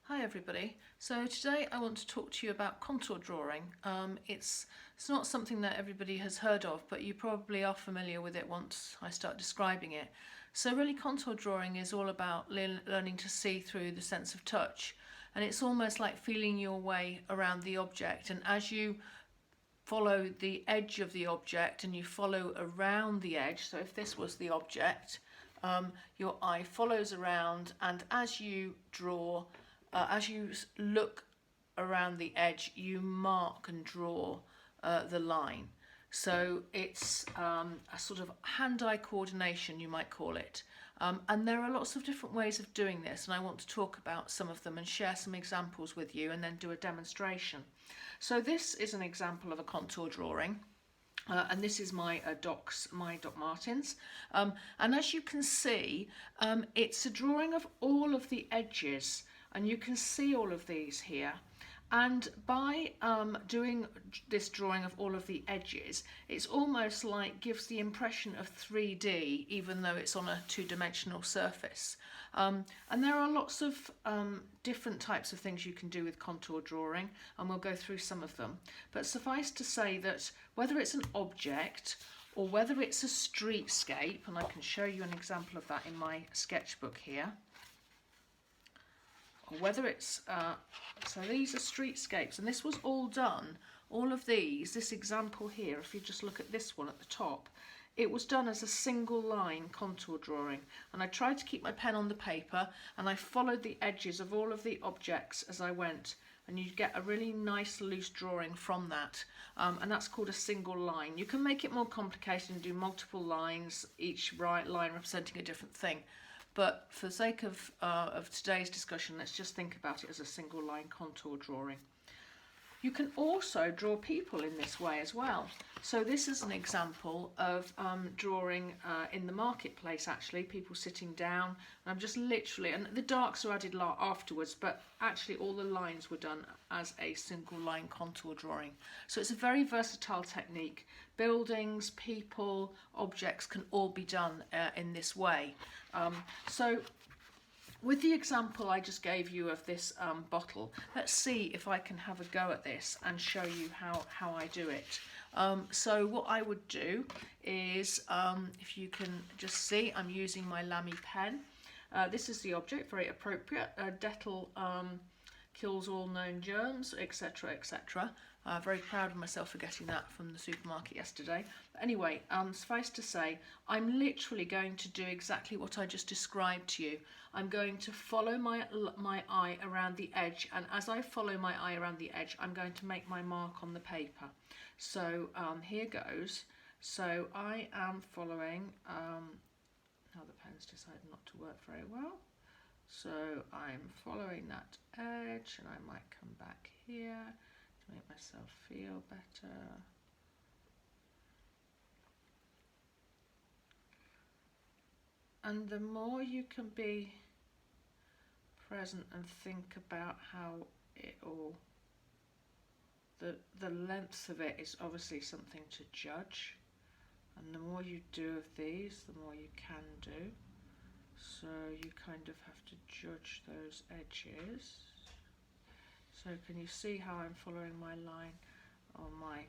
Hi everybody. So today I want to talk to you about contour drawing. It's not something that everybody has heard of, but you probably are familiar with it once I start describing it. So really contour drawing is all about learning to see through the sense of touch, and it's almost like feeling your way around the object, and as you follow the edge of the object and you follow around the edge, so if this was the object, your eye follows around, and as you draw, as you look around the edge, you mark and draw the line. So it's a sort of hand-eye coordination, you might call it. And there are lots of different ways of doing this, and I want to talk about some of them and share some examples with you and then do a demonstration. So this is an example of a contour drawing. And this is my Doc Martens, and as you can see, it's a drawing of all of the edges, and you can see all of these here. And by doing this drawing of all of the edges, it's almost like gives the impression of 3D, even though it's on a two-dimensional surface. And there are lots of different types of things you can do with contour drawing, and we'll go through some of them. But suffice to say that whether it's an object or whether it's a streetscape, and I can show you an example of that in my sketchbook here, or whether it's, so these are streetscapes, and this was all done, all of these, this example here, if you just look at this one at the top, it was done as a single line contour drawing, and I tried to keep my pen on the paper and I followed the edges of all of the objects as I went, and you get a really nice loose drawing from that, and that's called a single line. You can make it more complicated and do multiple lines, each line representing a different thing. But for the sake of today's discussion, let's just think about it as a single line contour drawing. You can also draw people in this way as well. So this is an example of drawing in the marketplace, actually, people sitting down. And I'm just literally, and the darks are added afterwards, but actually all the lines were done as a single line contour drawing. So it's a very versatile technique. Buildings, people, objects can all be done in this way. So with the example I just gave you of this bottle, let's see if I can have a go at this and show you how I do it. So what I would do is, if you can just see, I'm using my Lamy pen. This is the object, very appropriate. Dettol kills all known germs, etc, etc. Very proud of myself for getting that from the supermarket yesterday. But anyway, suffice to say, I'm literally going to do exactly what I just described to you. I'm going to follow my eye around the edge, and as I follow my eye around the edge, I'm going to make my mark on the paper. So here goes. So I am following, now the pen's decided not to work very well. So I'm following that edge, and I might come back here to make myself feel better. And the more you can be present and think about how it all, the length of it is obviously something to judge, and the more you do of these, the more you can do. So you kind of have to judge those edges. So can you see how I'm following my line on my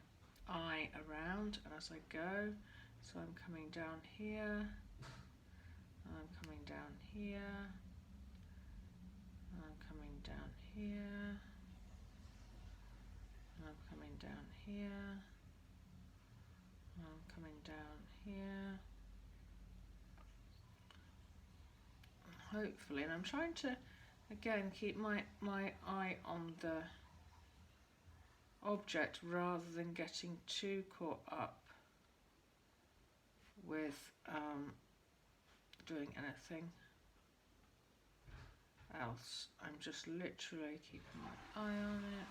eye around, and as I go, so I'm coming down here, I'm coming down here, I'm coming down here, I'm coming down here, I'm coming down here. Hopefully, and I'm trying to again keep my eye on the object rather than getting too caught up with doing anything else. I'm just literally keeping my eye on it,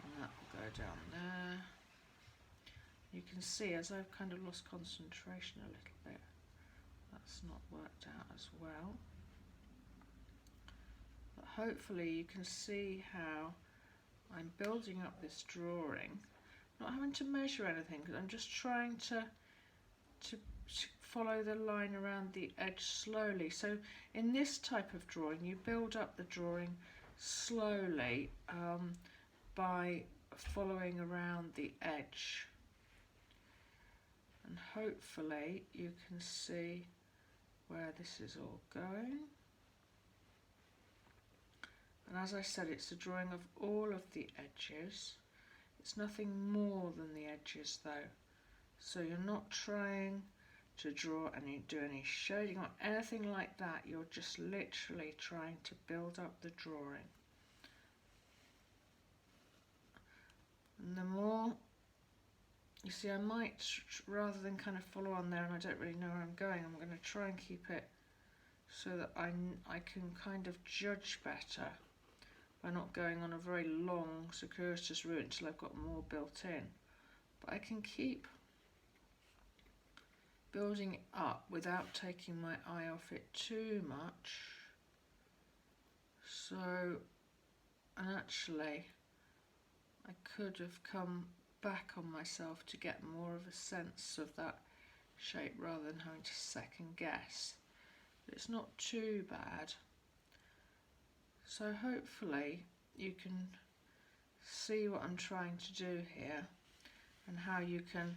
and that will go down there. You can see as I've kind of lost concentration a little bit, that's not worked out as well. But hopefully you can see how I'm building up this drawing, not having to measure anything, because I'm just trying to follow the line around the edge slowly. So in this type of drawing, you build up the drawing slowly by following around the edge, and hopefully you can see where this is all going. And as I said, it's a drawing of all of the edges. It's nothing more than the edges though. So you're not trying to do any shading or anything like that. You're just literally trying to build up the drawing. And the more, you see, I might, rather than kind of follow on there and I don't really know where I'm going, I'm going to try and keep it so that I can kind of judge better by not going on a very long circuitous route until I've got more built in. But I can keep building it up without taking my eye off it too much. So, and actually I could have come back on myself to get more of a sense of that shape rather than having to second guess. But it's not too bad. So hopefully you can see what I'm trying to do here and how you can,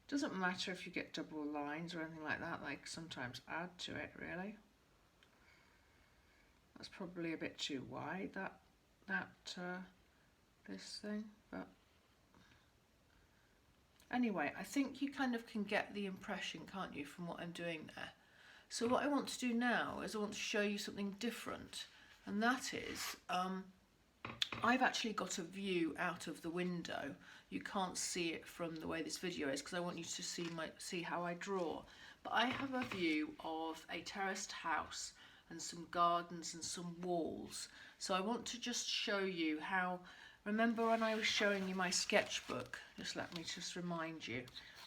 doesn't matter if you get double lines or anything like that, like sometimes add to it really. That's probably a bit too wide, this thing, but anyway, I think you kind of can get the impression, can't you, from what I'm doing there. So what I want to do now is I want to show you something different, and that is I've actually got a view out of the window. You can't see it from the way this video is because I want you to see how I draw. But I have a view of a terraced house and some gardens and some walls. So I want to just show you how, remember when I was showing you my sketchbook, let me remind you,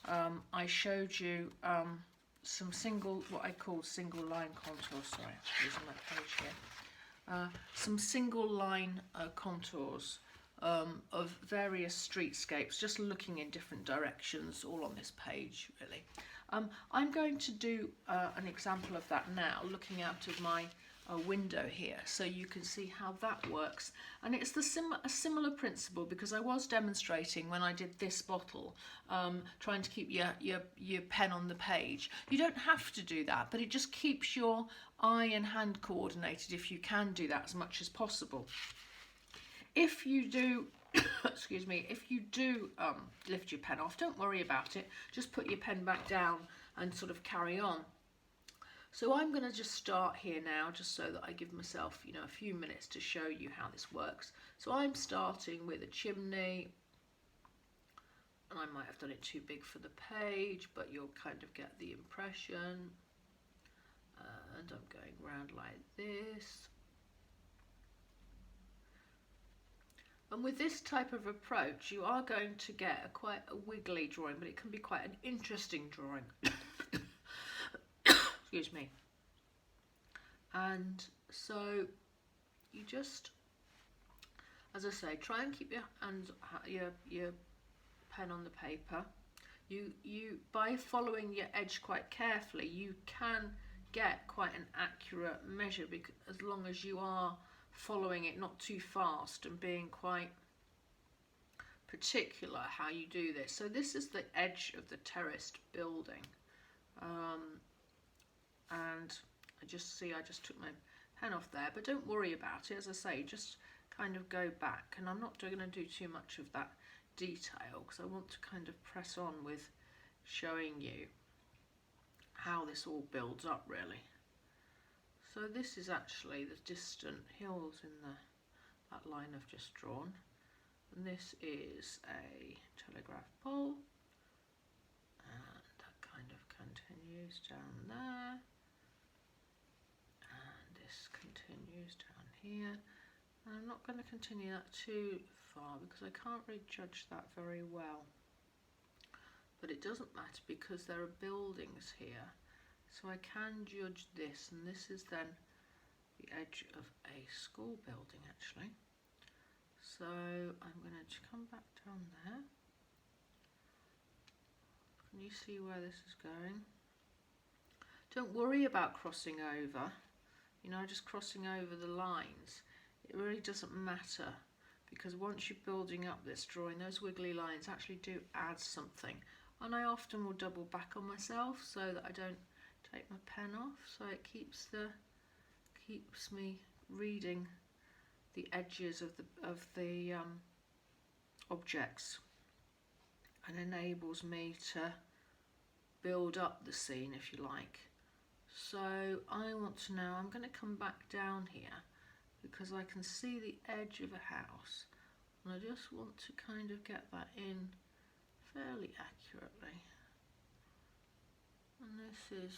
I showed you some what I call single line contours, sorry, I'm losing my page here. Some single line contours of various streetscapes, just looking in different directions, all on this page really. I'm going to do an example of that now, looking out of my window here, so you can see how that works. And it's a similar principle, because I was demonstrating when I did this bottle, trying to keep your pen on the page. You don't have to do that, but it just keeps your eye and hand coordinated if you can do that as much as possible. If you do excuse me, if you do lift your pen off, don't worry about it, just put your pen back down and sort of carry on. So I'm going to just start here now, just so that I give myself, a few minutes to show you how this works. So I'm starting with a chimney, and I might have done it too big for the page, but you'll kind of get the impression. And I'm going round like this. And with this type of approach, you are going to get quite a wiggly drawing, but it can be quite an interesting drawing. Excuse me. And so you just, as I say, try and keep your hands, your pen on the paper. You by following your edge quite carefully, you can get quite an accurate measure, because as long as you are following it not too fast and being quite particular how you do this. So this is the edge of the terraced building, and I just took my pen off there, but don't worry about it. As I say, just kind of go back, and I'm not going to do too much of that detail because I want to kind of press on with showing you how this all builds up really. So this is actually the distant hills in that line I've just drawn, and this is a telegraph pole, and that kind of continues down there, and this continues down here. And I'm not going to continue that too far because I can't really judge that very well, but it doesn't matter because there are buildings here. So I can judge this, and this is then the edge of a school building actually. So I'm going to come back down there. Can you see where this is going? Don't worry about crossing over, just crossing over the lines it really doesn't matter, because once you're building up this drawing, those wiggly lines actually do add something. And I often will double back on myself so that I don't take my pen off, so it keeps me reading the edges of the objects, and enables me to build up the scene, if you like. So I want to now, I'm going to come back down here because I can see the edge of a house, and I just want to kind of get that in fairly accurately. And this is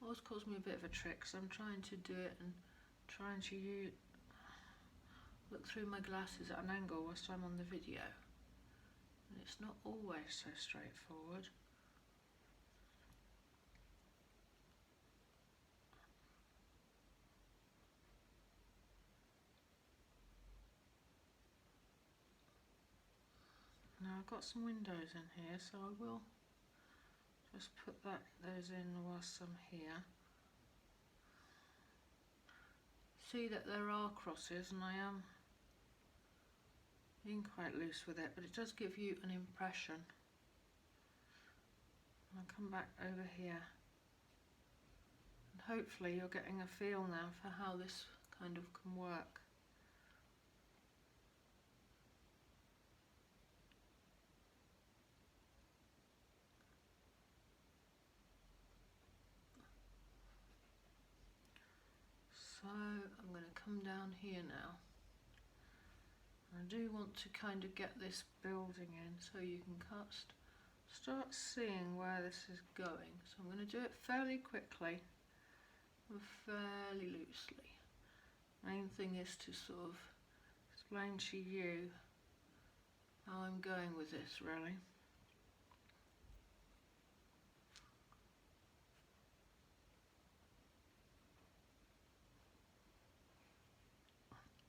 always caused me a bit of a trick, so I'm trying to do it and trying to look through my glasses at an angle whilst I'm on the video, and it's not always so straightforward. Now I've got some windows in here, so I will just put those in whilst I'm here. See that there are crosses, and I am being quite loose with it, but it does give you an impression. I'll come back over here, and hopefully you're getting a feel now for how this kind of can work. So I'm going to come down here now. I do want to kind of get this building in so you can start seeing where this is going. So I'm going to do it fairly quickly and fairly loosely. Main thing is to sort of explain to you how I'm going with this, really.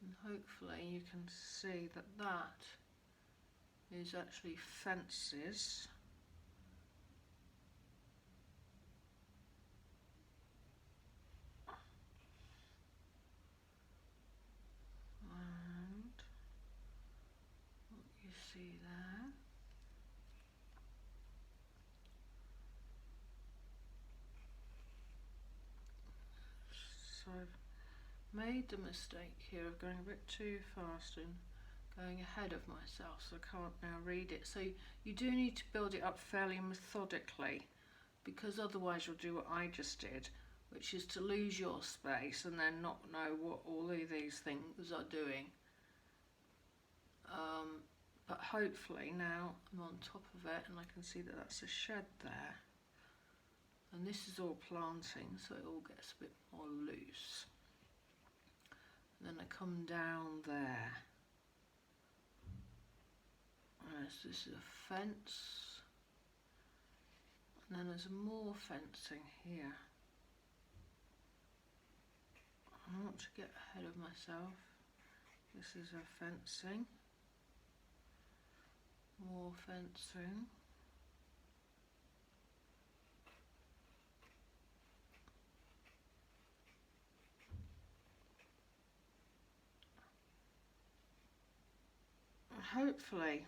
And hopefully you can see that that is actually fences. And what you see there. So I've made the mistake here of going a bit too fast and going ahead of myself, so I can't now read it. So you do need to build it up fairly methodically, because otherwise you'll do what I just did, which is to lose your space and then not know what all of these things are doing. But hopefully now I'm on top of it, and I can see that that's a shed there. And this is all planting, so it all gets a bit more loose. And then I come down there. This is a fence. And then there's more fencing here. I want to get ahead of myself. This is a fencing. More fencing. Hopefully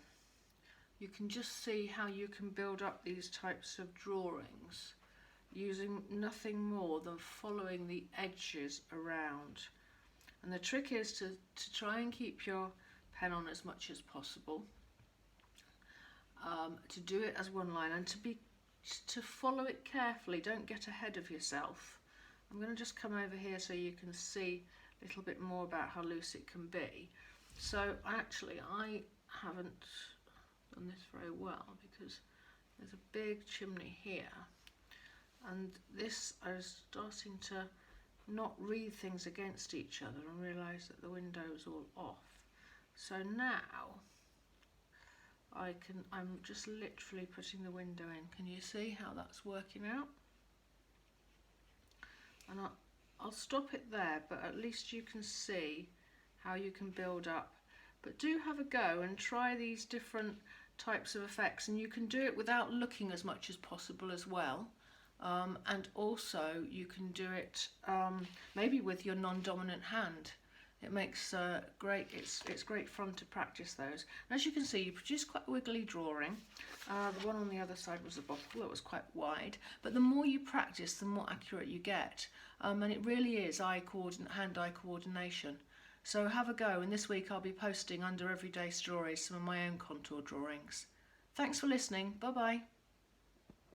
you can just see how you can build up these types of drawings using nothing more than following the edges around. And the trick is to try and keep your pen on as much as possible, to do it as one line, and to follow it carefully. Don't get ahead of yourself. I'm going to just come over here so you can see a little bit more about how loose it can be. So actually I haven't done this very well, because there's a big chimney here, and this, I was starting to not read things against each other and realise that the window is all off. So now I'm just literally putting the window in. Can you see how that's working out? And I'll stop it there, but at least you can see how you can build up. But do have a go and try these different types of effects, and you can do it without looking as much as possible as well. and also you can do it maybe with your non-dominant hand. It makes it's great fun to practice those. And as you can see, you produce quite a wiggly drawing. The one on the other side was a bottle, it was quite wide, but the more you practice, the more accurate you get. And it really is hand-eye coordination. So have a go, and this week I'll be posting under Everyday Stories some of my own contour drawings. Thanks for listening, bye bye.